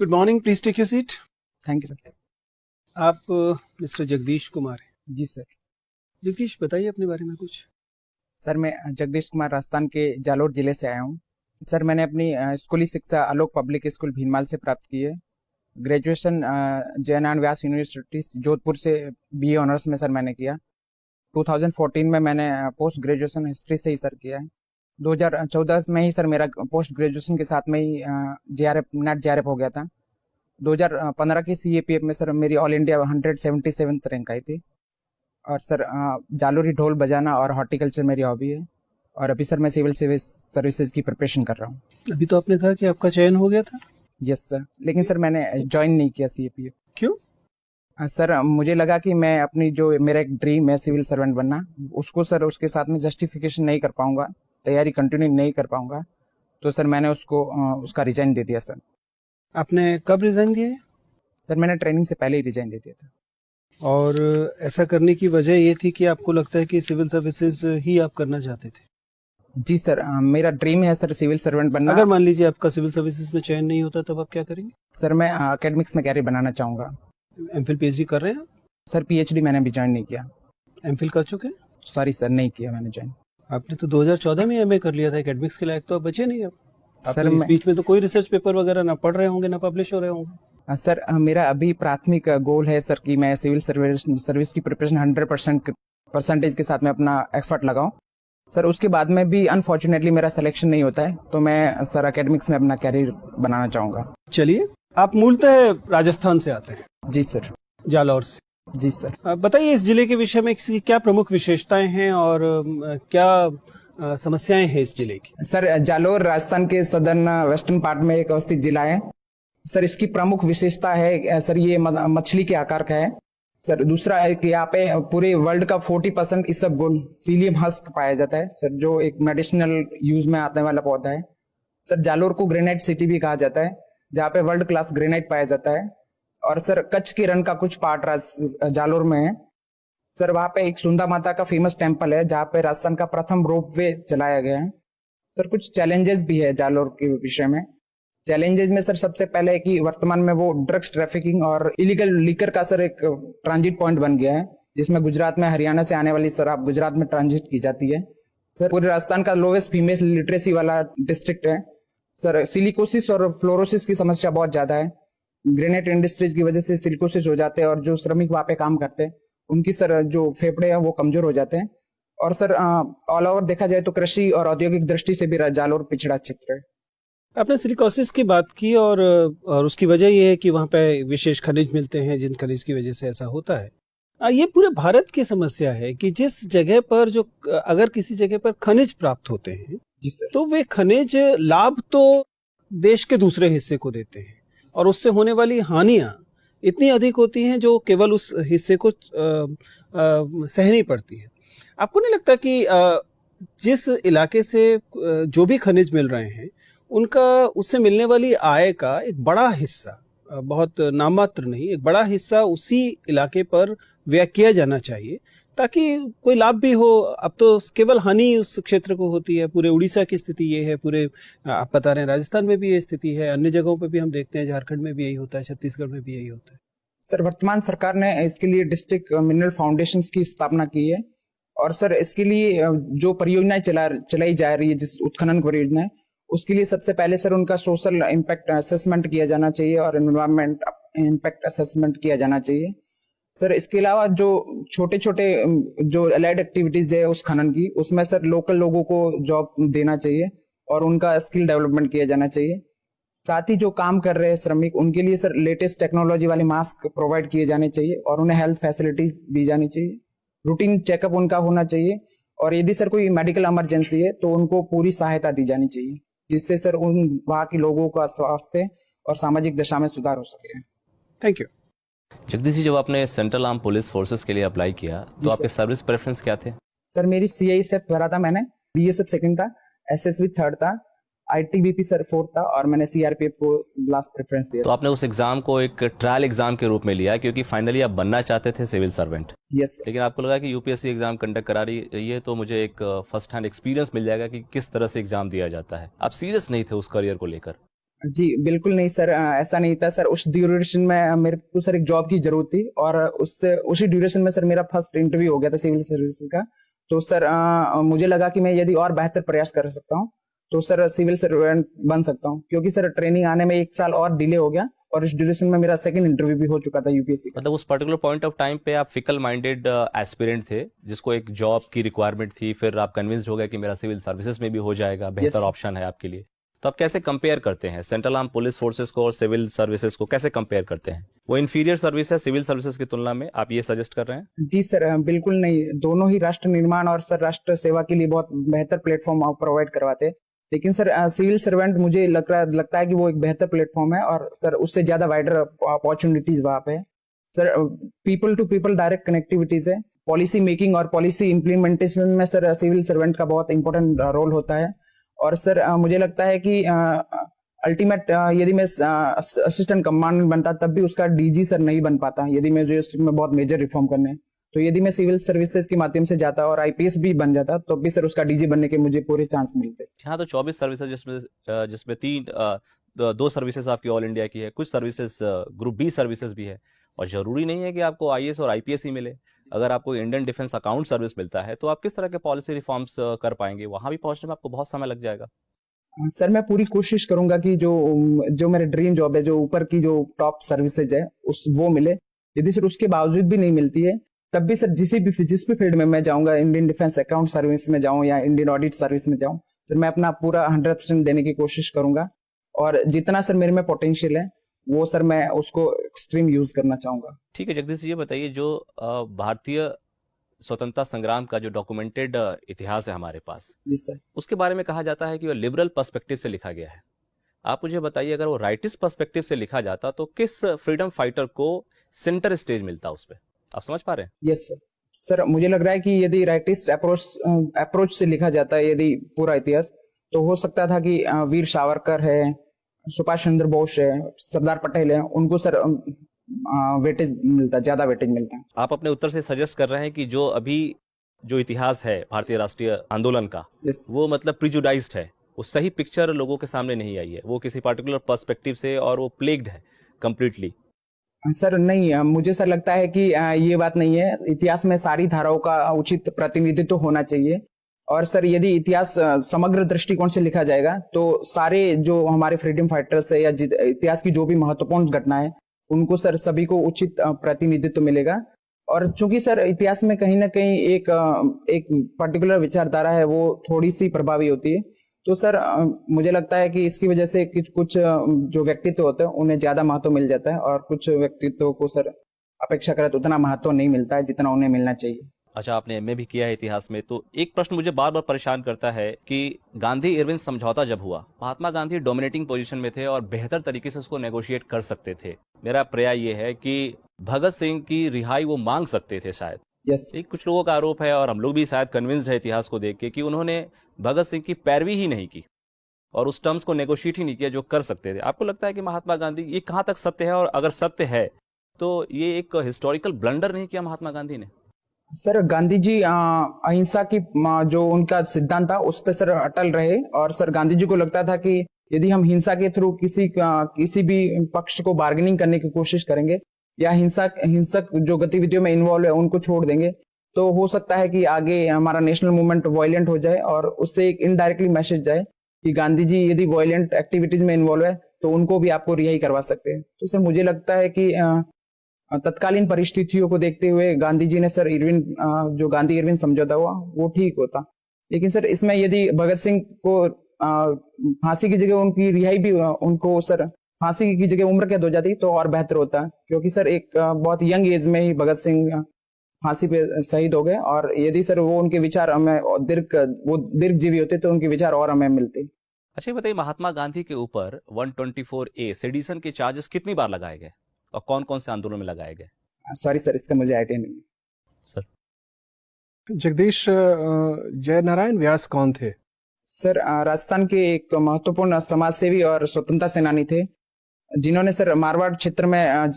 Good morning, please take your seat. Thank you sir. आप mister Jagdish Kumar हैं? जी sir. Jagdish, बताइए अपने बारे में कुछ। सर मैं जगदीश कुमार राजस्थान के जालोर जिले से आया हूँ। सर मैंने अपनी स्कूली शिक्षा आलोक पब्लिक स्कूल भीनमाल से प्राप्त की है। ग्रेजुएशन जयनारायण व्यास यूनिवर्सिटी जोधपुर से बीए ऑनर्स में सर मैंने किया। 2014 में मैंने पोस्ट ग्रेजुएशन हिस्ट्री से ही सर किया है। 2014 में ही सर मेरा पोस्ट ग्रेजुएशन के साथ में ही नेट जेआरएफ हो गया था। 2015 की सीएपीएफ में सर मेरी ऑल इंडिया 177th रैंक आई थी। और सर जालोरी ढोल बजाना और हॉर्टिकल्चर मेरी हॉबी है। और अभी सर मैं सिविल सर्विसेज की प्रिपरेशन कर रहा हूँ। अभी तो आपने कहा कि आपका चयन हो गया था। यस सर, लेकिन सर मैंने ज्वाइन नहीं किया सीएपीएफ। क्यों? सर मुझे लगा कि मैं अपनी जो मेरा एक ड्रीम है सिविल सर्वेंट बनना, उसको सर उसके साथ में जस्टिफिकेशन नहीं कर पाऊंगा, तैयारी कंटिन्यू नहीं कर पाऊंगा, तो सर मैंने उसका रिजाइन दे दिया। सर आपने कब रिजाइन दिया है? सर मैंने ट्रेनिंग से पहले ही रिजाइन दे दिया था। और ऐसा करने की वजह ये थी कि आपको लगता है कि सिविल सर्विसेज ही आप करना चाहते थे? जी सर, मेरा ड्रीम है सर सिविल सर्वेंट बनना। अगर मान लीजिए आपका सिविल सर्विसेज में चयन नहीं होता तब आप क्या करेंगे? सर मैं एकेडमिक्स में कैरियर बनाना चाहूँगा। एमफिल पीएचडी कर रहे हैं? सर पीएचडी मैंने अभी ज्वाइन नहीं किया। एमफिल कर चुके हैं? सॉरी सर, नहीं किया मैंने ज्वाइन। आपने तो 2014 में एमए कर लिया था, एकेडमिक्स के लायक तो आप बचे नहीं। आप सर इस बीच में तो कोई रिसर्च पेपर वगैरह ना पढ़ रहे होंगे ना पब्लिश हो रहे होंगे। सर मेरा अभी प्राथमिक गोल है सर कि मैं सिविल सर्विस की प्रिपरेशन 100% के साथ में अपना एफर्ट लगाऊं। सर उसके बाद में भी अनफॉर्चुनेटली मेरा सिलेक्शन नहीं होता है, तो मैं सर एकेडमिक्स में अपना कैरियर बनाना चाहूँगा। चलिए, आप मूलतः राजस्थान से आते हैं? जी सर। जालौर से? जी सर। बताइए इस जिले के विषय में इसकी क्या प्रमुख विशेषताएं हैं और क्या समस्याएं हैं इस जिले की? सर जालोर राजस्थान के सदर्न वेस्टर्न पार्ट में एक अवस्थित जिला है। सर इसकी प्रमुख विशेषता है सर ये मछली के आकार का है। सर दूसरा है कि यहाँ पे पूरे वर्ल्ड का 40% इसबगोल सीलियम हस्क पाया जाता है सर, जो एक मेडिसिनल यूज में आने वाला पौधा है। सर जालोर को ग्रेनाइट सिटी भी कहा जाता है, जहाँ पे वर्ल्ड क्लास ग्रेनाइट पाया जाता है। और सर कच्छ के रण का कुछ पार्ट जालोर में है। सर वहाँ पे एक सुंदा माता का फेमस टेम्पल है, जहाँ पे राजस्थान का प्रथम रोपवे चलाया गया है। सर कुछ चैलेंजेस भी है जालोर के विषय में। चैलेंजेस में सर सबसे पहले है कि वर्तमान में वो ड्रग्स ट्रैफिकिंग और इलीगल लिकर का सर एक ट्रांजिट पॉइंट बन गया है, जिसमें गुजरात में हरियाणा से आने वाली शराब गुजरात में ट्रांजिट की जाती है। सर पूरे राजस्थान का लोवेस्ट फीमेल लिटरेसी वाला डिस्ट्रिक्ट है। सर सिलिकोसिस और फ्लोरोसिस की समस्या बहुत ज्यादा है। ग्रेनाइट इंडस्ट्रीज की वजह से सिलिकोसिस हो जाते हैं और जो श्रमिक वहाँ पे काम करते हैं उनकी सर जो फेफड़े हैं वो कमजोर हो जाते हैं। और सर ऑल ओवर देखा जाए तो कृषि और औद्योगिक दृष्टि से भी जालोर पिछड़ा क्षेत्र है। आपने सिलिकोसिस की बात की और उसकी वजह यह है कि वहाँ पे विशेष खनिज मिलते हैं, जिन खनिज की वजह से ऐसा होता है। ये पूरे भारत की समस्या है कि जिस जगह पर अगर किसी जगह पर खनिज प्राप्त होते हैं जी सर, तो वे खनिज लाभ तो देश के दूसरे हिस्से को देते हैं और उससे होने वाली हानियां इतनी अधिक होती हैं जो केवल उस हिस्से को सहनी पड़ती है। आपको नहीं लगता कि जिस इलाके से जो भी खनिज मिल रहे हैं उनका उससे मिलने वाली आय का एक बड़ा हिस्सा, बहुत नाममात्र नहीं, एक बड़ा हिस्सा उसी इलाके पर व्यय किया जाना चाहिए ताकि कोई लाभ भी हो? अब तो केवल हानि उस क्षेत्र को होती है। पूरे उड़ीसा की स्थिति ये है, पूरे आप बता रहे हैं राजस्थान में भी ये स्थिति है, अन्य जगहों पर भी हम देखते हैं, झारखंड में भी यही होता है, छत्तीसगढ़ में भी यही होता है। सर वर्तमान सरकार ने इसके लिए डिस्ट्रिक्ट मिनरल फाउंडेशंस की स्थापना की है और सर इसके लिए जो परियोजनाएं चलाई जा रही है, जिस उत्खनन परियोजना है, उसके लिए सबसे पहले सर उनका सोशल इम्पैक्ट असेसमेंट किया जाना चाहिए और एनवायरमेंट इम्पैक्ट असेसमेंट किया जाना चाहिए। सर इसके अलावा जो छोटे छोटे जो अलाइड एक्टिविटीज है उस खनन की, उसमें सर लोकल लोगों को जॉब देना चाहिए और उनका स्किल डेवलपमेंट किया जाना चाहिए। साथ ही जो काम कर रहे हैं श्रमिक, उनके लिए सर लेटेस्ट टेक्नोलॉजी वाले मास्क प्रोवाइड किए जाने चाहिए और उन्हें हेल्थ फैसिलिटीज दी जानी चाहिए। रूटीन चेकअप उनका होना चाहिए और यदि सर कोई मेडिकल इमरजेंसी है तो उनको पूरी सहायता दी जानी चाहिए, जिससे सर उन वहाँ के लोगों का स्वास्थ्य और सामाजिक दशा में सुधार हो सके। Thank you. जगदीश जी, जब आपने सेंट्रल आर्म पुलिस फोर्सेस के लिए अप्लाई किया तो आपके सर्विस प्रेफरेंस क्या थे? सर मेरी सीआईएसएफ करा था मैंने, बीएसएफ सेकंड था, एसएसबी थर्ड था, आईटीबीपी सर फोर्थ था और मैंने सीआरपीएफ को लास्ट प्रेफरेंस दिया। तो आपने उस एग्जाम को एक ट्रायल एग्जाम के रूप में लिया क्योंकि फाइनली आप बनना चाहते थे सिविल सर्वेंट? यस। लेकिन आपको लगा कि यूपीएससी एग्जाम कंडक्ट करा रही है तो मुझे एक फर्स्ट हैंड एक्सपीरियंस मिल जाएगा कि किस तरह से एग्जाम दिया जाता है। आप सीरियस नहीं थे उस करियर को लेकर? जी बिल्कुल नहीं सर, ऐसा नहीं था सर। उस ड्यूरेशन में मेरे को सर एक जॉब की जरूरत थी और उससे उसी ड्यूरेशन में सर मेरा फर्स्ट इंटरव्यू हो गया था सिविल सर्विसेज का। तो सर मुझे लगा कि मैं यदि और बेहतर प्रयास कर सकता हूँ तो सर सिविल सर्वेंट बन सकता हूँ, क्योंकि सर ट्रेनिंग आने में 1 साल और डिले हो गया और इस ड्यूरेशन में मेरा सेकंड इंटरव्यू भी हो चुका था यूपीएससी का। मतलब उस पर्टिकुलर पॉइंट ऑफ टाइम पे आप फिकल माइंडेड एस्पिरेंट थे जिसको एक जॉब की रिक्वायरमेंट थी, फिर आप कन्विंस्ड हो गए कि मेरा सिविल सर्विसेज में भी हो जाएगा, बेहतर Yes. ऑप्शन है आपके लिए। तो आप कैसे कंपेयर करते हैं सेंट्रल आर्म पुलिस फोर्सेस को और सिविल सर्विसेज को, कैसे कंपेयर करते हैं? वो इंफीरियर सर्विस है सिविल सर्विसेज की तुलना में, आप ये सजेस्ट कर रहे हैं? जी सर, बिल्कुल नहीं। दोनों ही राष्ट्र निर्माण और सर राष्ट्र सेवा के लिए बहुत बेहतर प्लेटफॉर्म प्रोवाइड करवाते हैं। लेकिन सर सिविल सर्वेंट मुझे लगता है कि वो एक बेहतर प्लेटफॉर्म है और सर उससे ज्यादा वाइडर अपॉर्चुनिटीज वहां पे है। Sir people to people direct connectivities है। पॉलिसी मेकिंग और पॉलिसी इम्प्लीमेंटेशन में सर सिविल सर्वेंट का बहुत इंपॉर्टेंट रोल होता है। और सर मुझे लगता है कि अल्टीमेट यदि मैं असिस्टेंट कमांडेंट बनता तब भी उसका डीजी सर नहीं बन पाता, यदि मैं जो इसमें बहुत मेजर रिफॉर्म करने हैं। तो यदि मैं सिविल सर्विसेज के माध्यम से जाता और आईपीएस भी बन जाता तो भी सर उसका डीजी बनने के मुझे पूरे चांस मिलते। यहाँ तो 24 सर्विसेज जिसमें दो सर्विसेज आपकी ऑल इंडिया की है, कुछ सर्विसेज ग्रुप बी सर्विसेज भी है, और जरूरी नहीं है कि आपको आईएएस और आईपीएस ही मिले। अगर आपको इंडियन डिफेंस अकाउंट सर्विस मिलता है तो आप किस तरह के पॉलिसी रिफॉर्म्स कर पाएंगे? वहां भी पहुंचने में आपको बहुत समय लग जाएगा। सर मैं पूरी कोशिश करूंगा कि जो मेरे ड्रीम जॉब है, जो ऊपर की जो टॉप सर्विसेज है वो मिले। यदि सर उसके बावजूद भी नहीं मिलती है तब भी सर जिस भी फील्ड में मैं जाऊंगा, इंडियन डिफेंस अकाउंट सर्विस में जाऊं या इंडियन ऑडिट सर्विस में जाऊं, सर मैं अपना पूरा 100% देने की कोशिश करूंगा। और जितना सर मेरे में पोटेंशियल है वो सर मैं उसको एक्सट्रीम यूज करना चाहूंगा। ठीक है जगदीश जी, ये बताइए जो भारतीय स्वतंत्रता संग्राम का जो डॉक्यूमेंटेड इतिहास है हमारे पास, जी सर। उसके बारे में कहा जाता है कि वो लिबरल पर्सपेक्टिव से लिखा गया है। आप मुझे बताइए अगर वो राइटिस्ट पर्सपेक्टिव से लिखा जाता तो किस फ्रीडम फाइटर को सेंटर स्टेज मिलता उस पर? आप समझ पा रहे हैं? Yes sir. सर मुझे लग रहा है कि यदि राइटिस्ट अप्रोच से लिखा जाता है यदि पूरा इतिहास, तो हो सकता था कि वीर सावरकर है, सुभाष चंद्र बोस है, सरदार पटेल है, उनको सर वेटेज मिलता, ज्यादा वेटेज मिलता है। आप अपने उत्तर से सजेस्ट कर रहे हैं कि जो अभी जो इतिहास है भारतीय राष्ट्रीय आंदोलन का, यस। वो मतलब प्रिजुडाइज्ड है, वो सही पिक्चर लोगों के सामने नहीं आई है, वो किसी पर्टिकुलर पर्सपेक्टिव से, और वो प्लेग्ड है कंप्लीटली। सर नहीं, मुझे सर लगता है कि ये बात नहीं है। इतिहास में सारी धाराओं का उचित प्रतिनिधित्व होना चाहिए। और सर यदि इतिहास समग्र दृष्टिकोण से लिखा जाएगा तो सारे जो हमारे फ्रीडम फाइटर्स है या इतिहास की जो भी महत्वपूर्ण घटनाएं उनको सर सभी को उचित प्रतिनिधित्व मिलेगा। और चूंकि सर इतिहास में कहीं ना कहीं एक पर्टिकुलर विचारधारा है वो थोड़ी सी प्रभावी होती है, तो सर मुझे लगता है कि इसकी वजह से कुछ जो व्यक्तित्व होते हैं उन्हें ज्यादा महत्व मिल जाता है और कुछ व्यक्तित्व को सर अपेक्षाकृत उतना महत्व नहीं मिलता है जितना उन्हें मिलना चाहिए। अच्छा, आपने एमए भी किया है इतिहास में, तो एक प्रश्न मुझे बार बार परेशान करता है कि गांधी इरविन समझौता जब हुआ, महात्मा गांधी डोमिनेटिंग पोजीशन में थे और बेहतर तरीके से उसको नेगोशिएट कर सकते थे। मेरा प्रयास ये है कि भगत सिंह की रिहाई वो मांग सकते थे शायद। यस। एक कुछ लोगों का आरोप है और हम लोग भी शायद कन्विंस्ड है इतिहास को देख के कि उन्होंने भगत सिंह की पैरवी ही नहीं की और उस टर्म्स को नेगोशिएट ही नहीं किया जो कर सकते थे। आपको लगता है कि महात्मा गांधी, ये कहाँ तक सत्य है, और अगर सत्य है तो ये एक हिस्टोरिकल ब्लंडर नहीं किया महात्मा गांधी ने? सर गांधी जी अहिंसा की जो उनका सिद्धांत था उस पर सर अटल रहे। और सर गांधी जी को लगता था कि यदि हम हिंसा के थ्रू किसी भी पक्ष को बार्गेनिंग करने की कोशिश करेंगे या हिंसक जो गतिविधियों में इन्वॉल्व है उनको छोड़ देंगे तो हो सकता है कि आगे हमारा नेशनल मूवमेंट वायलेंट हो जाए और उससे एक इनडायरेक्टली मैसेज जाए कि गांधी जी यदि वायलेंट एक्टिविटीज में इन्वॉल्व है तो उनको भी आपको रिहाई करवा सकते हैं। तो सर मुझे लगता है कि तत्कालीन परिस्थितियों को देखते हुए गांधी जी ने सर जो गांधी इरविन समझौता हुआ वो ठीक होता। लेकिन सर इसमें यदि भगत सिंह को फांसी की जगह उनकी रिहाई भी, उनको सर फांसी की जगह उम्र कैद हो जाती तो और बेहतर होता, क्योंकि सर एक बहुत यंग एज में ही भगत सिंह फांसी पे शहीद हो गए। और यदि सर वो उनके विचार हमें दीर्घ जीवी होते तो उनके विचार और हमें मिलते। अच्छा ये बताइए, महात्मा गांधी के ऊपर 124A सेडिशन के चार्जेस कितनी बार लगाए गए और कौन कौन से आंदोलन में लगाए गए? सॉरी सर, इसका मुझे आइडिया नहीं। सर जगदीश, जयनारायण व्यास कौन थे? सर राजस्थान के एक महत्वपूर्ण समाजसेवी और स्वतंत्रता सेनानी थे जिन्होंने सर मारवाड़ क्षेत्र में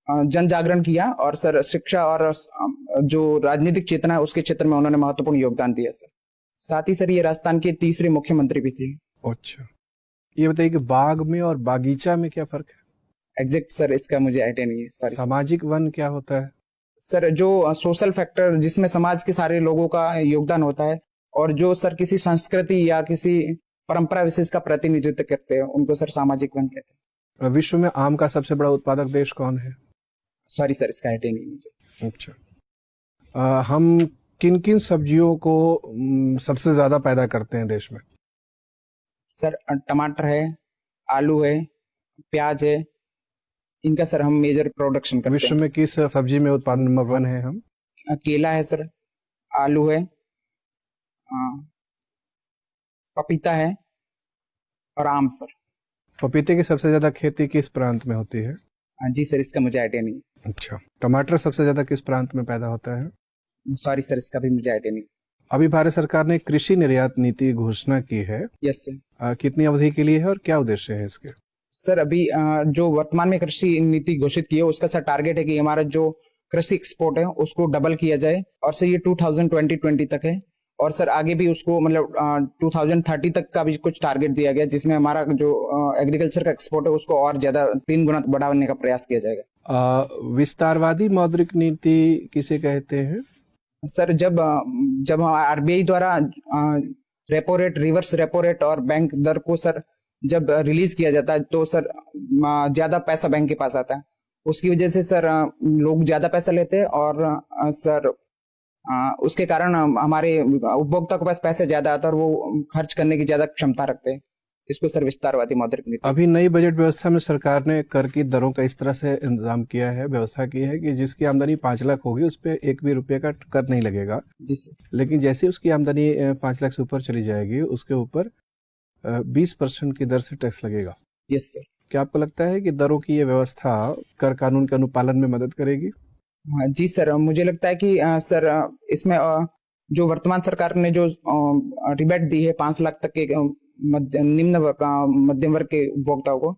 जन जागरण किया और सर शिक्षा और जो राजनीतिक चेतना है उसके क्षेत्र में उन्होंने महत्वपूर्ण योगदान दिया सर। साथ ही सर ये राजस्थान के तीसरे मुख्यमंत्री भी थे। अच्छा, ये बताइए कि बाग में और बागीचा में क्या फर्क है? एग्जैक्ट सर इसका मुझे आइडिया नहीं है, सॉरी। सामाजिक वन क्या होता है? सर जो सोशल फैक्टर जिसमें समाज के सारे लोगों का योगदान होता है, और जो सर किसी संस्कृति या किसी परंपरा विशेष का प्रतिनिधित्व करते हैं, उनको सर सामाजिक वन कहते हैं। विश्व में आम का सबसे बड़ा उत्पादक देश कौन है? सॉरी सर इसका आइडिया नहीं मुझे। अच्छा, हम किन किन सब्जियों को सबसे ज्यादा पैदा करते हैं देश में? सर टमाटर है, आलू है, प्याज है, इनका सर हम मेजर प्रोडक्शन करते विश्व में किस सब्जी में उत्पादन नंबर 1 है हम? हैं। केला है सर, आलू है, पपीता है और आम सर। पपीते की सबसे ज्यादा खेती किस प्रांत में होती है? जी सर इसका मुझे आइडिया नहीं। अच्छा, टमाटर सबसे ज्यादा किस प्रांत में पैदा होता है? सॉरी सर इसका भी मुझे आइडिया नहीं। अभी भारत सरकार ने कृषि निर्यात नीति घोषणा की है, यस सर। कितनी अवधि के लिए है और क्या उद्देश्य है इसके? सर अभी जो वर्तमान में कृषि नीति घोषित की है, उसका सर टारगेट है कि हमारा जो कृषि एक्सपोर्ट है उसको डबल किया जाए, और सर ये 2020 तक है, और सर आगे भी उसको मतलब 2030 तक का भी कुछ टारगेट दिया गया, जिसमें हमारा जो एग्रीकल्चर का एक्सपोर्ट है उसको और ज्यादा 3 गुना बढ़ाने का प्रयास किया जाएगा। विस्तारवादी मौद्रिक नीति किसे कहते हैं? सर जब आरबीआई द्वारा repo rate, reverse repo rate और बैंक दर को सर जब रिलीज किया जाता है, तो सर ज्यादा पैसा बैंक के पास आता है, उसकी वजह से सर लोग ज्यादा पैसा लेते हैं, और सर उसके कारण हमारे उपभोक्ता के पास पैसे ज्यादा आता है और वो खर्च करने की ज्यादा क्षमता रखते हैं। इसको सर विस्तारवादी मौद्रिक नीति। अभी नई बजट व्यवस्था में सरकार ने कर की दरों का इस तरह से इंतजाम किया है, व्यवस्था की है कि जिसकी आमदनी 5 लाख होगी उस पर 1 भी रुपये का कर नहीं लगेगा। जी सर। लेकिन जैसे उसकी आमदनी 5 लाख से ऊपर चली जाएगी उसके ऊपर 20% की दर से टैक्स लगेगा। Yes sir. क्या आपको लगता है कि दरों की ये व्यवस्था कर कानून के अनुपालन में मदद करेगी? हाँ जी सर, मुझे लगता है कि सर इसमें जो वर्तमान सरकार ने जो रिबेट दी है 5 लाख तक के निम्न वर्ग मध्यम वर्ग के उपभोक्ताओं को,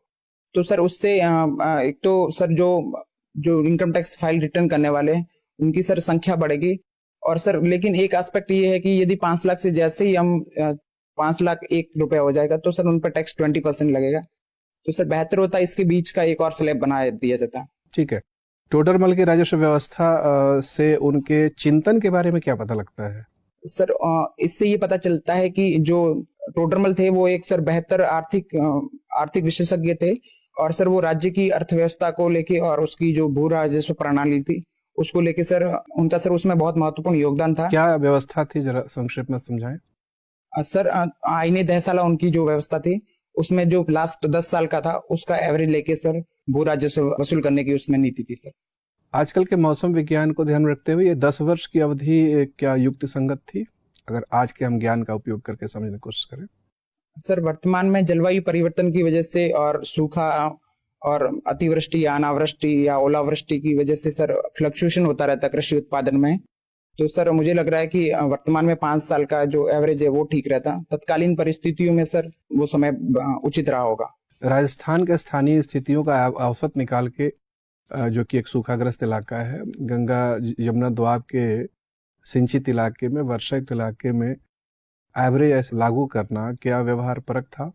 तो सर उससे एक तो सर जो इनकम टैक्स फाइल रिटर्न करने वाले हैं उनकी सर संख्या बढ़ेगी, और सर लेकिन एक एस्पेक्ट ये है कि यदि 5 लाख से जैसे ही हम 5 लाख 1 रुपया हो जाएगा तो सर उन पर टैक्स 20% लगेगा, तो सर बेहतर होता है इसके बीच का एक और स्लैब बना दिया जाता। ठीक है, टोडरमल की राजस्व व्यवस्था से उनके चिंतन के बारे में क्या पता लगता है? सर इससे ये पता चलता है कि जो टोडरमल थे वो एक सर बेहतर आर्थिक विशेषज्ञ थे, और सर वो राज्य की अर्थव्यवस्था को लेके और उसकी जो भू राजस्व प्रणाली थी उसको लेके सर उनका सर उसमें बहुत महत्वपूर्ण योगदान था। क्या व्यवस्था थी, जरा संक्षेप में समझाएं। सर आईने दहसाला उनकी जो व्यवस्था थी उसमें जो लास्ट 10 साल का था उसका एवरेज लेके सर भू राजस्व वसूल करने की उसमें नीति थी सर। आजकल के मौसम विज्ञान को ध्यान में रखते हुए ये 10 वर्ष की अवधि क्या युक्त संगत थी, अगर आज के हम ज्ञान का उपयोग करके समझने की कोशिश करें? सर वर्तमान में जलवायु परिवर्तन की वजह से और सूखा और अतिवृष्टि या अनावृष्टि या ओलावृष्टि की वजह से सर फ्लक्चुएशन होता रहता है कृषि उत्पादन में, तो सर मुझे लग रहा है कि वर्तमान में 5 साल का जो एवरेज है वो ठीक रहता। तत्कालीन परिस्थितियों में सर वो समय उचित रहा होगा। राजस्थान के स्थानीय स्थितियों का औसत निकाल के, जो कि एक सूखाग्रस्त इलाका है, गंगा यमुना दोआब के सिंचित इलाके में, वर्षायुक्त इलाके में एवरेज लागू करना क्या व्यवहार परक था?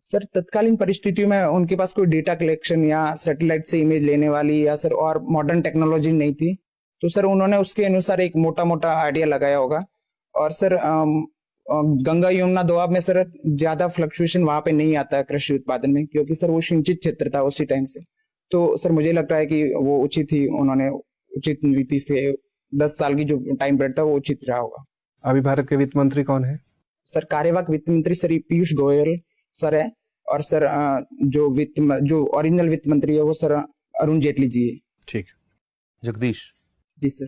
सर तत्कालीन परिस्थितियों में उनके पास कोई डेटा कलेक्शन या सैटेलाइट से इमेज लेने वाली या सर और मॉडर्न टेक्नोलॉजी नहीं थी, तो सर उन्होंने उसके अनुसार एक मोटा मोटा आइडिया लगाया होगा। और सर गंगा यमुना दोआब में सर ज्यादा फ्लक्चुएशन वहां पे नहीं आता है कृषि उत्पादन में, क्योंकि सर वो सिंचित क्षेत्र था उसी टाइम से, तो सर मुझे लगता है कि वो उचित ही उन्होंने उचित नीति से 10 साल की जो टाइम पीरियड था वो उचित रहा होगा। अभी भारत के वित्त मंत्री कौन है? सर कार्यवाहक वित्त मंत्री सर पीयूष गोयल सर है, और सर जो ओरिजिनल वित्त मंत्री है वो सर अरुण जेटली जी है। ठीक। जगदीश जी सर।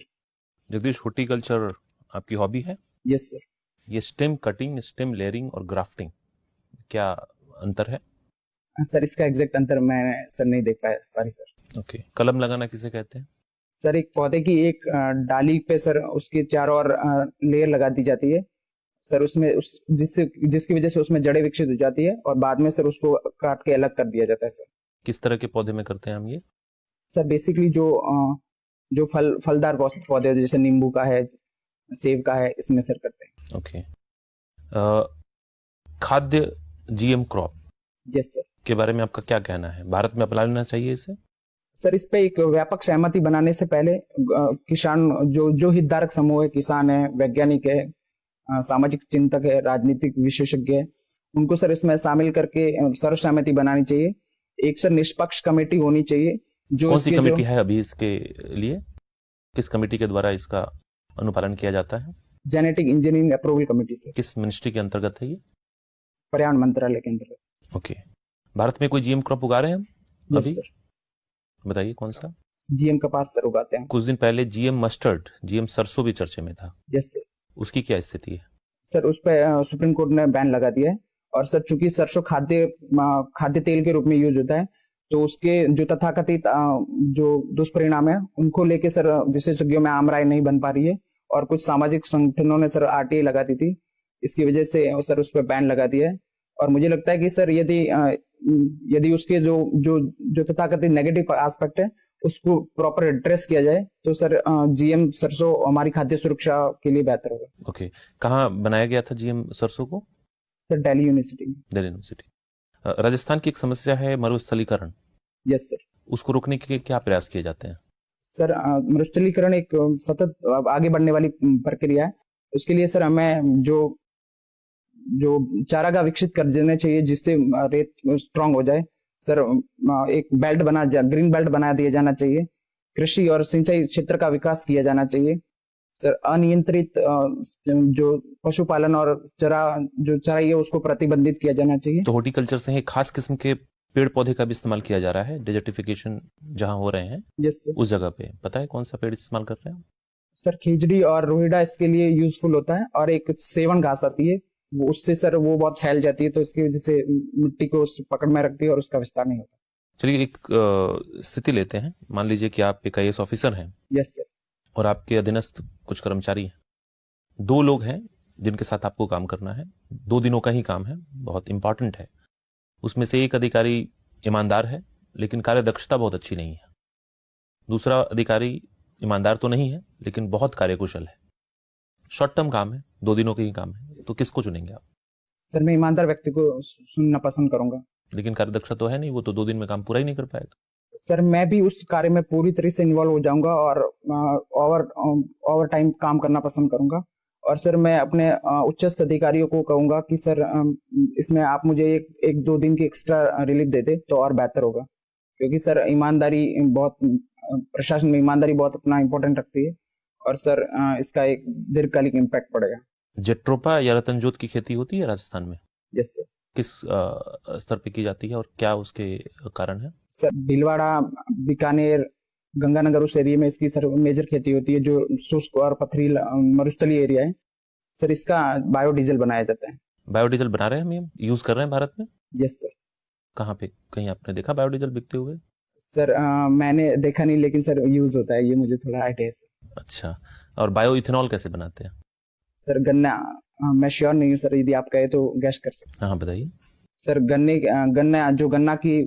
जगदीश, हॉर्टिकल्चर आपकी हॉबी है? Yes sir. ये स्टेम कटिंग, स्टेम लेयरिंग और ग्राफ्टिंग, क्या अंतर है? सर इसका एग्जैक्ट अंतर मैं सर नहीं देख पाया, सॉरी सर। ओके। कलम लगाना किसे कहते हैं? सर एक पौधे की एक डाली पे सर उसके चारों ओर लेयर लगा दी जाती है सर, उसमें जिसकी वजह से उसमें जड़ें विकसित हो जाती है, और बाद में सर उसको काट के अलग कर दिया जाता है सर। किस तरह के पौधे में करते हैं हम ये? सर बेसिकली जो फलदार पौधे जैसे नींबू का है, सेब का है, इसमें सर करते हैं। ओके। खाद्य जीएम क्रॉप यस सर। के बारे में आपका क्या कहना है? भारत में अपना लेना चाहिए इसे? सर इस पे एक व्यापक सहमति बनाने से पहले किसान जो हितधारक समूह है, किसान है, वैज्ञानिक है, सामाजिक चिंतक है, राजनीतिक विशेषज्ञ है, उनको सर इसमें शामिल करके सर्वसहमति बनानी चाहिए। एक सर निष्पक्ष कमेटी होनी चाहिए जो कौन सी इसके कमेटी है अभी इसके लिए? किस कमेटी के द्वारा इसका अनुपालन किया जाता है? जेनेटिक इंजीनियरिंग अप्रूवल कमेटी से, किस मिनिस्ट्री के अंतर्गत है ये? पर्यावरण मंत्रालय के अंतर्गत। ओके। भारत में कोई जीएम क्रॉप उगा रहे हैं हम यस अभी? सर। बताइए कौन सा? जीएम कपास सर उगाते हैं। कुछ दिन पहले जीएम मस्टर्ड, जीएम सरसों भी चर्चे में था। Yes sir. उसकी क्या स्थिति है? सर उस पर सुप्रीम कोर्ट ने बैन लगा दिया है। और सर चूंकि सरसों खाद्य तेल के रूप में यूज होता है, तो उसके जो तथाकथित जो दुष्परिणाम है उनको लेके सर विशेषज्ञों में आम राय नहीं बन पा रही है। और कुछ सामाजिक संगठनों ने सर आरटीआई लगा दी थी, इसकी वजह से सर उस पर बैन लगा दिया है। और मुझे लगता है कि सर यदि उसके जो तथाकथित नेगेटिव एस्पेक्ट है उसको प्रॉपर एड्रेस किया जाए तो सर जीएम सरसों हमारी खाद्य सुरक्षा के लिए बेहतर होगा। ओके। कहाँ बनाया गया था जीएम सरसों को? सर दिल्ली यूनिवर्सिटी में। दिल्ली यूनिवर्सिटी। राजस्थान की एक समस्या है मरुस्थलीकरण। Yes sir. उसको रोकने के क्या प्रयास किए जाते हैं? सर मरुस्थलीकरण एक सतत आगे बढ़ने वाली प्रक्रिया है। उसके लिए सर हमें जो चारागाह विकसित कर देना चाहिए जिससे रेत स्ट्रांग हो जाए। सर एक ग्रीन बेल्ट बना दिया जाना चाहिए। कृषि और सिंचाई क्षेत्र का विकास किया जाना चाहिए। सर अनियंत्रित जो पशुपालन और चराई है उसको प्रतिबंधित किया जाना चाहिए। तो हॉर्टिकल्चर से एक खास किस्म के पेड़ पौधे का भी इस्तेमाल किया जा रहा है, डेजर्टिफिकेशन जहां हो रहे हैं यस सर। उस जगह पे पता है कौन सा पेड़ इस्तेमाल कर रहे हैं? सर खिजड़ी और रोहिड़ा इसके लिए यूजफुल होता है। और एक सेवन घास आती है, वो उससे सर वो बहुत फैल जाती है, तो इसकी वजह से मिट्टी को पकड़ में रखती है और उसका विस्तार नहीं होता। चलिए एक स्थिति लेते हैं। मान लीजिए कि आप एक आईएएस ऑफिसर हैं यस सर। और आपके अधीनस्थ कुछ कर्मचारी हैं। 2 लोग हैं जिनके साथ आपको काम करना है। 2 दिनों का ही काम है, बहुत इंपॉर्टेंट है। उसमें से एक अधिकारी ईमानदार है लेकिन कार्यदक्षता बहुत अच्छी नहीं है। दूसरा अधिकारी ईमानदार तो नहीं है लेकिन बहुत कार्यकुशल है। शॉर्ट टर्म काम है, 2 दिनों के ही काम है, तो किसको चुनेंगे आप? सर मैं ईमानदार व्यक्ति को सुनना पसंद करूंगा। लेकिन कार्यदक्षता तो है नहीं, वो तो 2 दिन में काम पूरा ही नहीं कर पाएगा। सर मैं भी उस कार्य में पूरी तरह से इन्वॉल्व हो जाऊंगा और ओवर टाइम काम करना पसंद करूंगा। और सर मैं अपने उच्चस्थ अधिकारियों को कहूंगा कि सर इसमें आप मुझे एक 2 दिन की एक्स्ट्रा रिलीफ दे दे तो और बेहतर होगा। क्योंकि सर ईमानदारी बहुत, प्रशासन में ईमानदारी बहुत अपना इम्पोर्टेंट रखती है। और सर इसका एक दीर्घकालिक इम्पैक्ट पड़ेगा। जेट्रोपा या रतनजोत की खेती होती है राजस्थान में? Yes sir. किस स्तर पे की जाती है और क्या उसके कारण है? सर भीलवाड़ा, बीकानेर, गंगानगर उस एरिया में इसकी सर मेजर खेती होती है जो शुष्क और पथरीला मरुस्थलीय एरिया है। सर इसका बायोडीजल बनाया जाता है। बायोडीजल बना रहे हैं हम, यूज कर रहे हैं भारत में? Yes sir. कहाँ पे, कहीं आपने देखा बायोडीजल बिकते हुए? सर मैंने देखा नहीं, लेकिन सर यूज होता है, ये मुझे थोड़ा आइडिया है। अच्छा। और बायो इथेनॉल कैसे बनाते हैं? सर गन्ना, मैं श्योर नहीं हूँ सर, यदि आप कहे तो गैस कर सकते। हाँ बताइए। सर गन्ना की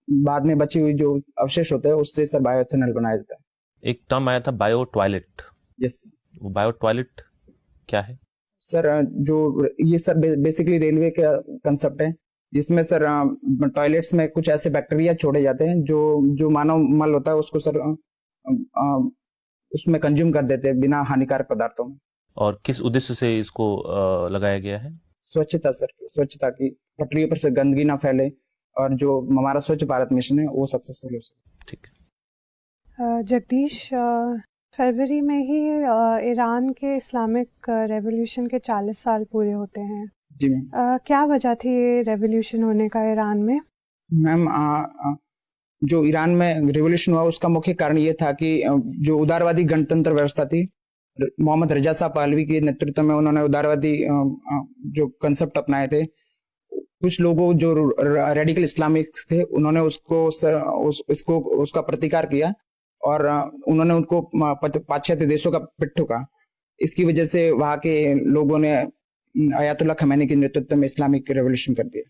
बाद में बची हुई जो अवशेष होते हैं उससे सर बायोइथेनॉल बनाया जाता है। एक टर्म आया था बायो टॉयलेट। यस। वो बायो टॉयलेट क्या है? सर जो ये सर बेसिकली रेलवे का कंसेप्ट है जिसमें सर टॉयलेट्स में कुछ ऐसे बैक्टीरिया छोड़े जाते हैं जो मानव मल होता है उसको सर उसमें कंज्यूम कर देते हैं बिना हानिकारक पदार्थों में। और किस उद्देश्य से इसको लगाया गया है? स्वच्छता सर, स्वच्छता की, पटरियों पर से गंदगी ना फैले और जो हमारा स्वच्छ भारत मिशन है वो सक्सेसफुल हो सके। ठीक। जगदीश, फरवरी में ही ईरान के इस्लामिक रेवोल्यूशन के 40 साल पूरे होते हैं। जी मैम। क्या वजह थी ये रेवोल्यूशन होने का ईरान में? मैम जो ईरान में रेवोल्यूशन हुआ उसका मुख्य कारण ये था कि जो उदारवादी गणतंत्र व्यवस्था थी, मोहम्मद रजा शाह पहलवी के नेतृत्व में उन्होंने उदारवादी जो कंसेप्ट अपनाए थे। कुछ लोगों जो रेडिकल इस्लामिक्स थे उन्होंने उसका प्रतिकार किया और उन्होंने उनको पाश्चात्य देशों का पिट ठोका। इसकी वजह से वहाँ के लोगों ने अयातुल्लाह खमैनी के नेतृत्व में इस्लामिक रेवोल्यूशन कर दिया।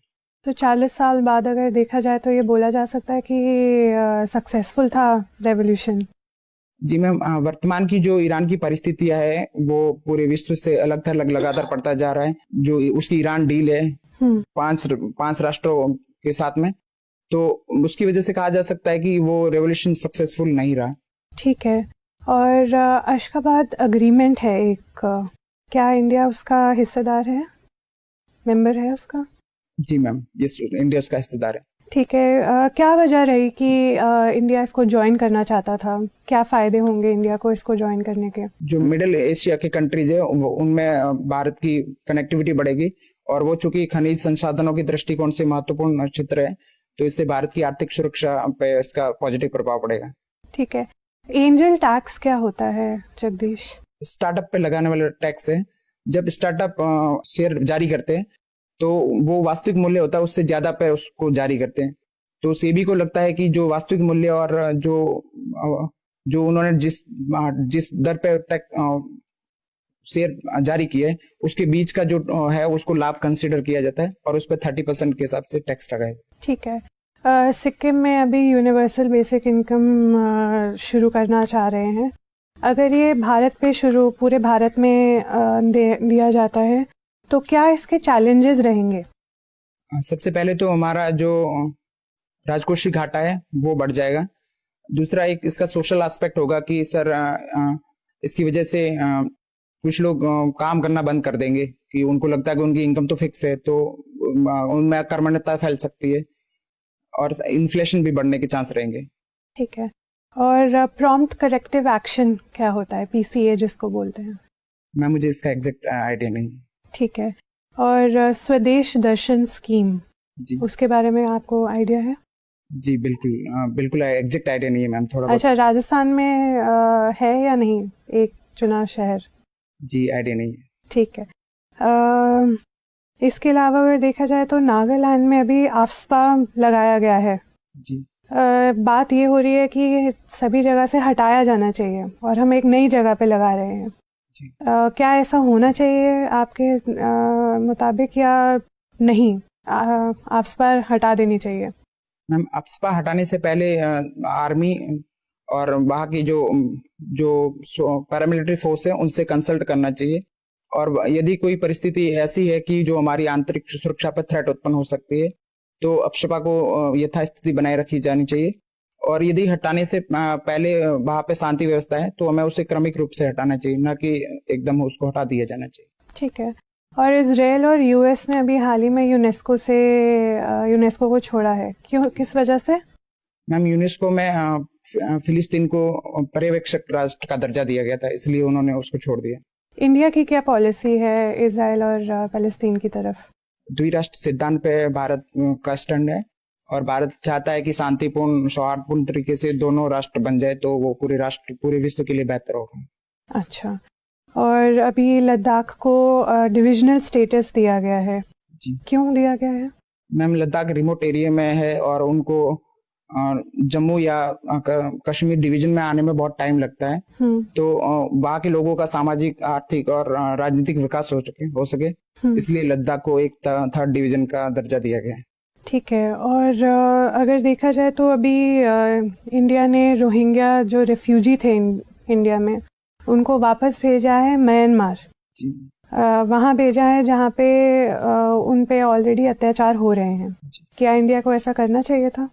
तो 40 साल बाद अगर देखा जाए तो ये बोला जा सकता है कि सक्सेसफुल था रेवोल्यूशन? जी मैम, वर्तमान की जो ईरान की परिस्थितियां है वो पूरे विश्व से अलग थलग लगातार पड़ता जा रहा है। जो उसकी ईरान डील है हम्म, पांच राष्ट्रों के साथ में, तो उसकी वजह से कहा जा सकता है कि वो रेवोल्यूशन सक्सेसफुल नहीं रहा। ठीक है। और अशगाबाद अग्रीमेंट है एक, क्या इंडिया उसका हिस्सेदार है, मेंबर है उसका? जी मैम, ये इंडिया उसका हिस्सेदार है। ठीक है। क्या वजह रही कि इंडिया इसको ज्वाइन करना चाहता था? क्या फ़ायदे होंगे इंडिया को इसको ज्वाइन करने के? जो मिडिल एशिया के कंट्रीज है उनमें भारत की कनेक्टिविटी बढ़ेगी, और वो चूंकि खनिज संसाधनों की दृष्टिकोण से महत्वपूर्ण क्षेत्र है, तो इससे भारत की आर्थिक सुरक्षा पे इसका पॉजिटिव प्रभाव पड़ेगा। ठीक है। एंजल टैक्स क्या होता है जगदीश? स्टार्टअप पे लगाने वाला टैक्स है। जब स्टार्टअप शेयर जारी करते हैं तो वो वास्तविक मूल्य होता है उससे ज्यादा पे उसको जारी करते हैं। तो सेबी को लगता है कि जो वास्तविक मूल्य और जो उन्होंने जिस दर पे शेयर जारी किया है उसके बीच का जो है उसको लाभ कंसिडर किया जाता है, और उस पर 30% के हिसाब से टैक्स लगाया। ठीक है। सिक्किम में अभी यूनिवर्सल बेसिक इनकम शुरू करना चाह रहे हैं। अगर ये भारत पे पूरे भारत में दिया जाता है तो क्या इसके चैलेंजेस रहेंगे? सबसे पहले तो हमारा जो राजकोषीय घाटा है वो बढ़ जाएगा। दूसरा एक इसका सोशल एस्पेक्ट होगा कि सर इसकी वजह से कुछ लोग काम करना बंद कर देंगे कि उनको लगता है कि उनकी इनकम तो फिक्स है, तो उनमें अकर्मण्यता फैल सकती है और इन्फ्लेशन भी बढ़ने के चांस रहेंगे। ठीक है। और प्रॉम्प्ट करेक्टिव एक्शन क्या होता है, पीसीए जिसको बोलते हैं? मैं मुझे इसका एग्जैक्ट आइडिया नहीं। ठीक है। और स्वदेश दर्शन स्कीम, जी उसके बारे में आपको आइडिया है? जी बिल्कुल एग्जैक्ट आइडिया नहीं है मैम, थोड़ा बहुत। अच्छा, राजस्थान में है या नहीं एक चुना शहर? जी आइडिया नहीं है। ठीक है। इसके अलावा अगर देखा जाए तो नागालैंड में अभी आफ्सपा लगाया गया है। जी बात ये हो रही है कि सभी जगह से हटाया जाना चाहिए और हम एक नई जगह पे लगा रहे हैं। जी क्या ऐसा होना चाहिए आपके मुताबिक या नहीं? आफ्सपा हटा देनी चाहिए? मैम, आफ्सपा हटाने से पहले आर्मी और वहाँ की जो पैरामिलिट्री फोर्स है उनसे कंसल्ट करना चाहिए, और यदि कोई परिस्थिति ऐसी है कि जो हमारी आंतरिक सुरक्षा पर थ्रेट उत्पन्न हो सकती है तो आफ्सपा को यथास्थिति बनाए रखी जानी चाहिए। और यदि हटाने से पहले वहाँ पे शांति व्यवस्था है तो हमें उसे क्रमिक रूप से हटाना चाहिए, ना कि एकदम उसको हटा दिया जाना चाहिए। ठीक है। और इजराइल और यूएस ने अभी हाल ही में यूनेस्को को छोड़ा है, क्यों, किस वजह से? मैम, यूनेस्को में फिलिस्तीन को पर्यवेक्षक राष्ट्र का दर्जा दिया गया था, इसलिए उन्होंने उसको छोड़ दिया। इंडिया की क्या पॉलिसी है इजराइल और पैलेस्तीन की तरफ? द्विराष्ट्र सिद्धांत पे भारत का स्टैंड है, और भारत चाहता है कि शांतिपूर्ण सौहार्दपूर्ण तरीके से दोनों राष्ट्र बन जाए तो वो पूरे विश्व के लिए बेहतर होगा। अच्छा। और अभी लद्दाख को डिविजनल स्टेटस दिया गया है, जी क्यों दिया गया है? मैम, लद्दाख रिमोट एरिया में है और उनको जम्मू या कश्मीर डिवीजन में आने में बहुत टाइम लगता है, तो वहाँ के लोगों का सामाजिक, आर्थिक और राजनीतिक विकास हो सके इसलिए लद्दाख को एक थर्ड डिवीजन का दर्जा दिया गया है। ठीक है। और अगर देखा जाए तो अभी इंडिया ने रोहिंग्या जो रेफ्यूजी थे इंडिया में उनको वापस भेजा है म्यांमार। जी वहाँ भेजा है जहाँ पे उन पे ऑलरेडी अत्याचार हो रहे हैं। क्या इंडिया को ऐसा करना चाहिए था?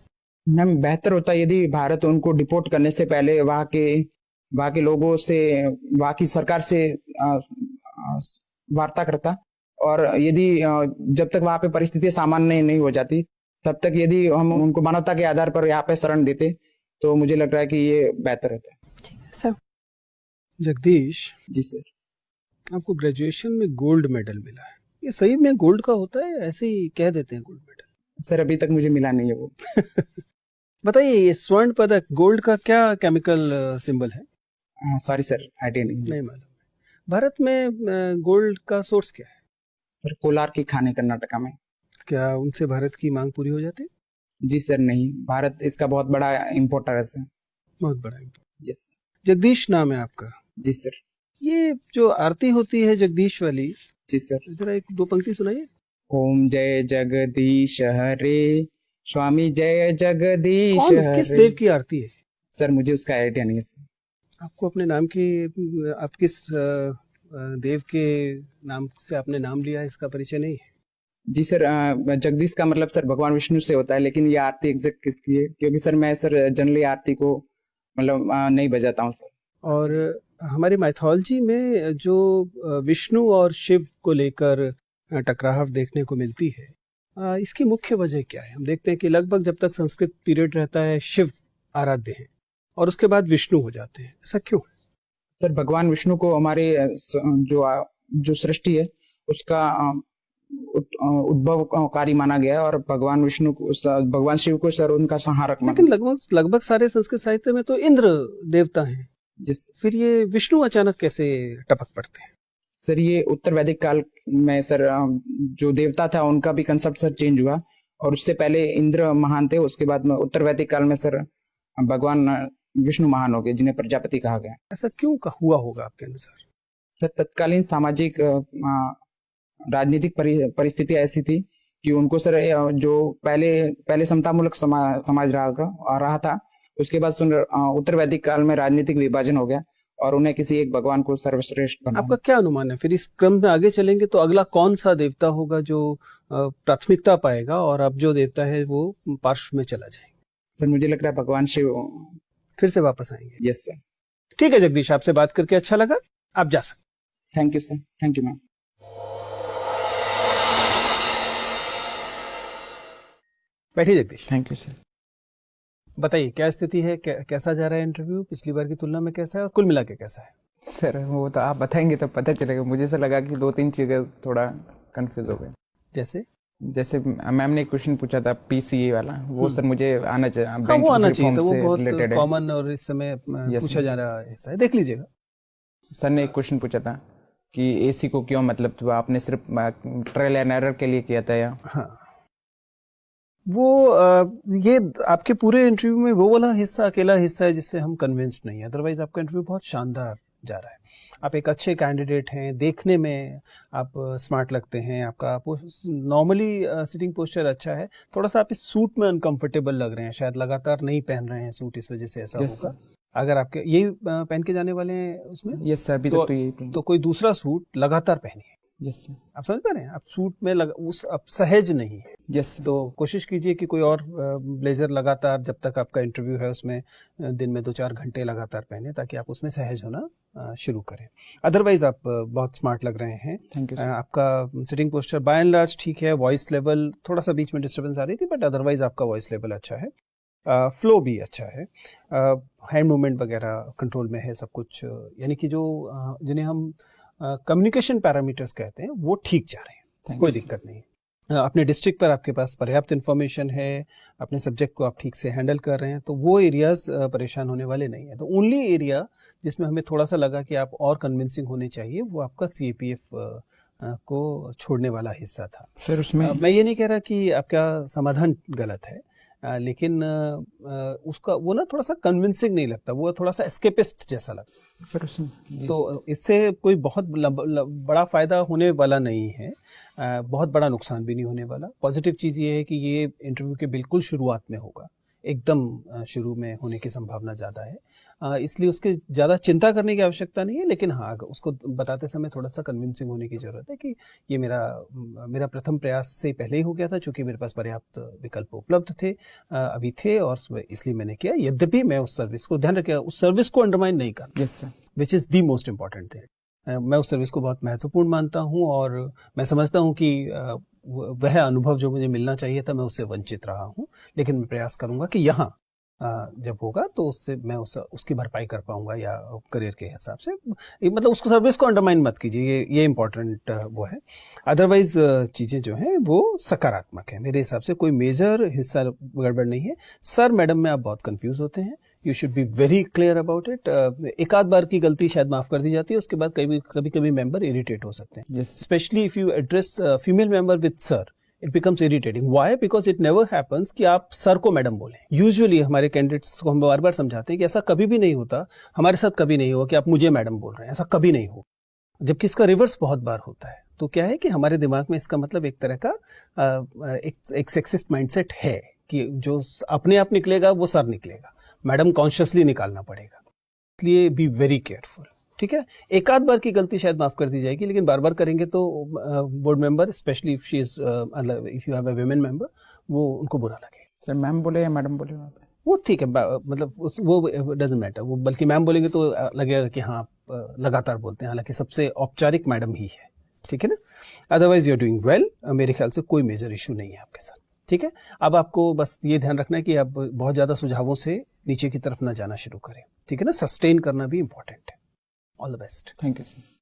मैम, बेहतर होता यदि भारत उनको डिपोर्ट करने से पहले वहाँ के लोगों से, वहाँ की सरकार से वार्ता करता, और यदि जब तक वहाँ पे परिस्थितियां सामान्य नहीं हो जाती तब तक यदि हम उनको मानवता के आधार पर यहाँ पे शरण देते तो मुझे लग रहा है कि ये बेहतर होता है। ठीक है सर। जगदीश जी सर, आपको ग्रेजुएशन में गोल्ड मेडल मिला है, ये सही में गोल्ड का होता है, ऐसे ही कह देते हैं गोल्ड मेडल? सर अभी तक मुझे मिला नहीं है वो। बताइए, ये स्वर्ण पदक गोल्ड का क्या केमिकल सिंबल है? सॉरी सर, आइडिया नहीं मालूम। भारत में गोल्ड का सोर्स क्या है? सर, कोलार की खाने कर्नाटका में। क्या उनसे भारत की मांग पूरी हो जाती है? जी सर नहीं, भारत इसका बहुत बड़ा इम्पोर्टर है सर। बहुत बड़ा। यस। जगदीश नाम है आपका? जी सर। ये जो आरती होती है जगदीश वाली, जी सर, जरा एक दो पंक्ति सुनाइए। ओम जय जगदीश हरे, स्वामी जय जगदीश कौन, हरे। किस देव की आरती है? सर मुझे उसका आइडिया नहीं है सर। आपको अपने नाम की, आप किस देव के नाम से आपने नाम लिया, इसका परिचय नहीं है? जी सर, जगदीश का मतलब सर भगवान विष्णु से होता है, लेकिन ये आरती एग्जैक्ट किसकी है, क्योंकि सर मैं सर जनरली आरती को मतलब नहीं बजाता हूँ सर। और हमारी माइथोलॉजी में जो विष्णु और शिव को लेकर टकराव देखने को मिलती है, इसकी मुख्य वजह क्या है? हम देखते हैं कि लगभग जब तक संस्कृत पीरियड रहता है शिव आराध्य हैं और उसके बाद विष्णु हो जाते हैं, ऐसा क्यों है? सर भगवान विष्णु को हमारे जो सृष्टि है उसका उद्भवकारी माना गया है, और भगवान विष्णु को, भगवान शिव को सर उनका संहारक माना। लेकिन लगभग सारे संस्कृत साहित्य में तो इंद्र देवता हैं, जिस फिर ये विष्णु अचानक कैसे टपक पड़ते हैं? सर ये उत्तर वैदिक काल में सर जो देवता था उनका भी कंसेप्ट सर चेंज हुआ, और उससे पहले इंद्र महान थे, उसके बाद में उत्तर वैदिक काल में सर भगवान विष्णु महान हो गए, जिन्हें प्रजापति कहा गया। ऐसा क्यों हुआ होगा आपके अनुसार? सर तत्कालीन सामाजिक राजनीतिक परिस्थिति ऐसी थी कि उनको सर जो पहले समतामूलक समाज रहा था, उसके बाद उत्तर वैदिक काल में राजनीतिक विभाजन हो गया और उन्हें किसी एक भगवान को सर्वश्रेष्ठ बना। आपका क्या अनुमान है? फिर इस क्रम में आगे चलेंगे तो अगला कौन सा देवता होगा जो प्राथमिकता पाएगा और अब जो देवता है वो पार्श्व में चला जाएगा? सर मुझे लग रहा है भगवान शिव फिर से वापस आएंगे। Yes sir. ठीक है जगदीश, आपसे बात करके अच्छा लगा, आप जा सकते। Thank you sir. Thank you ma'am. बैठिए जगदीश। Thank you sir. बताइए क्या स्थिति है, कैसा जा रहा है इंटरव्यू? पिछली बार की तुलना में कैसा है और कुल मिला के कैसा है? सर वो तो आप बताएंगे तो पता चलेगा। मुझे ऐसा लगा कि 2-3 चीजें थोड़ा कंफ्यूज हो गए। जैसे मैम ने एक क्वेश्चन पूछा था पीसीए वाला, वो सर मुझे आना चाहिए। वो आना चाहिए, तो वो बहुत कॉमन और इस समय पूछा जा रहा है, ऐसा है, देख लीजिएगा। सर ने एक क्वेश्चन पूछा था कि एसी को क्यों, मतलब तो आपने सिर्फ ट्रायल एंड एरर के लिए किया था या? हाँ, वो ये आपके पूरे इंटरव्यू में वो वाला हिस्सा अकेला हिस्सा है जिससे हम कन्विंस्ड नहीं है, अदरवाइज आपका इंटरव्यू बहुत शानदार जा रहा है। आप एक अच्छे कैंडिडेट हैं, देखने में आप स्मार्ट लगते हैं, आपका नॉर्मली सिटिंग पोस्चर अच्छा है, थोड़ा सा आप इस सूट में अनकंफर्टेबल लग रहे हैं, शायद लगातार नहीं पहन रहे हैं सूट, इस वजह से ऐसा होगा। अगर आपके यही पहन के जाने वाले हैं उसमें? यस सर, अभी तक तो यही। तो कोई दूसरा सूट लगातार पहनिए। Yes sir. आप समझ पा रहे हैं? आप सूट में आप सहज नहीं है। यस। तो कोशिश कीजिए कि कोई और ब्लेजर लगातार, जब तक आपका इंटरव्यू है उसमें दिन में 2-4 घंटे लगातार पहने, ताकि आप उसमें सहज होना शुरू करें। अदरवाइज आप बहुत स्मार्ट लग रहे हैं। Thank you. आपका sitting posture by and large ठीक है, वॉइस लेवल थोड़ा सा बीच में डिस्टर्बेंस आ रही थी, बट अदरवाइज आपका वॉइस लेवल अच्छा है, फ्लो भी अच्छा है, हैंड मूवमेंट वगैरह कंट्रोल में है, सब कुछ, यानी कि जो जिन्हें हम कम्युनिकेशन पैरामीटर्स कहते हैं वो ठीक जा रहे हैं, कोई दिक्कत नहीं। अपने डिस्ट्रिक्ट पर आपके पास पर्याप्त इन्फॉर्मेशन है, अपने सब्जेक्ट को आप ठीक से हैंडल कर रहे हैं, तो वो एरियाज परेशान होने वाले नहीं है। तो ओनली एरिया जिसमें हमें थोड़ा सा लगा कि आप और कन्विंसिंग होने चाहिए, वो आपका सीएपीएफ को छोड़ने वाला हिस्सा था। सर उसमें मैं ये नहीं कह रहा कि आपका समाधान गलत है, लेकिन उसका वो ना थोड़ा सा कन्विंसिंग नहीं लगता, वो थोड़ा सा एस्केपिस्ट जैसा लगता सर उसमें। तो इससे कोई बहुत बड़ा फायदा होने वाला नहीं है, बहुत बड़ा नुकसान भी नहीं होने वाला। पॉजिटिव चीज़ ये है कि ये इंटरव्यू के बिल्कुल शुरुआत में होगा, एकदम शुरू में होने की संभावना ज़्यादा है, इसलिए उसके ज़्यादा चिंता करने की आवश्यकता नहीं है। लेकिन हाँ, उसको बताते समय थोड़ा सा कन्विंसिंग होने की ज़रूरत है कि ये मेरा प्रथम प्रयास से पहले ही हो गया था, चूँकि मेरे पास पर्याप्त विकल्प उपलब्ध थे, अभी थे, और इसलिए मैंने किया। यद्यपि मैं उस सर्विस को ध्यान रखिएगा, उस सर्विस को अंडरमाइन नहीं करना। Yes sir. Which is the most important thing. मैं उस सर्विस को बहुत महत्वपूर्ण मानता हूँ, और मैं समझता हूँ कि वह अनुभव जो मुझे मिलना चाहिए था मैं उससे वंचित रहा हूँ, लेकिन मैं प्रयास करूँगा कि यहाँ जब होगा तो उससे मैं उसकी भरपाई कर पाऊंगा, या करियर के हिसाब से, मतलब उसको सर्विस को अंडरमाइन मत कीजिए, ये इम्पोर्टेंट वो है। अदरवाइज चीज़ें जो हैं वो सकारात्मक है मेरे हिसाब से, कोई मेजर हिस्सा गड़बड़ नहीं है। सर मैडम में आप बहुत कंफ्यूज होते हैं, you should be very clear about it. एक आध बार की गलती शायद माफ़ कर दी जाती है, उसके बाद कभी मेंबर इरिटेट हो सकते हैं, specially if you address female member with sir, it becomes irritating. Why? Because it never happens कि आप सर को मैडम बोलें। यूजुअली हमारे कैंडिडेट्स को हम बार बार समझाते हैं कि ऐसा कभी भी नहीं होता, हमारे साथ कभी नहीं हुआ कि आप मुझे मैडम बोल रहे हैं, ऐसा कभी नहीं हो, जबकि इसका रिवर्स बहुत बार होता है। तो क्या है कि हमारे दिमाग में इसका मतलब एक तरह का एक सेक्सिस्ट माइंडसेट है कि जो अपने आप निकलेगा वो सर निकलेगा, मैडम कॉन्शियसली निकालना पड़ेगा। इसलिए बी वेरी केयरफुल, ठीक है। एक आध बार की गलती शायद माफ कर दी जाएगी, लेकिन बार बार करेंगे तो board member, specially if she is if you have a women member, वो उनको बुरा लगेगा। सर मैम बोले या मैडम बोले वहाँ पे? वो ठीक है, मतलब वो डजेंट मैटर, वो बल्कि मैम बोलेंगे तो लगेगा कि हाँ आप लगातार बोलते हैं, हालांकि सबसे औपचारिक मैडम ही है, ठीक है ना। Otherwise you are doing well, मेरे ख्याल से कोई मेजर इशू नहीं है आपके साथ, ठीक है। अब आपको बस ये ध्यान रखना है कि आप बहुत ज़्यादा सुझावों से नीचे की तरफ ना जाना शुरू करें, ठीक है ना। सस्टेन करना भी इंपॉर्टेंट है। All the best. Thank you sir.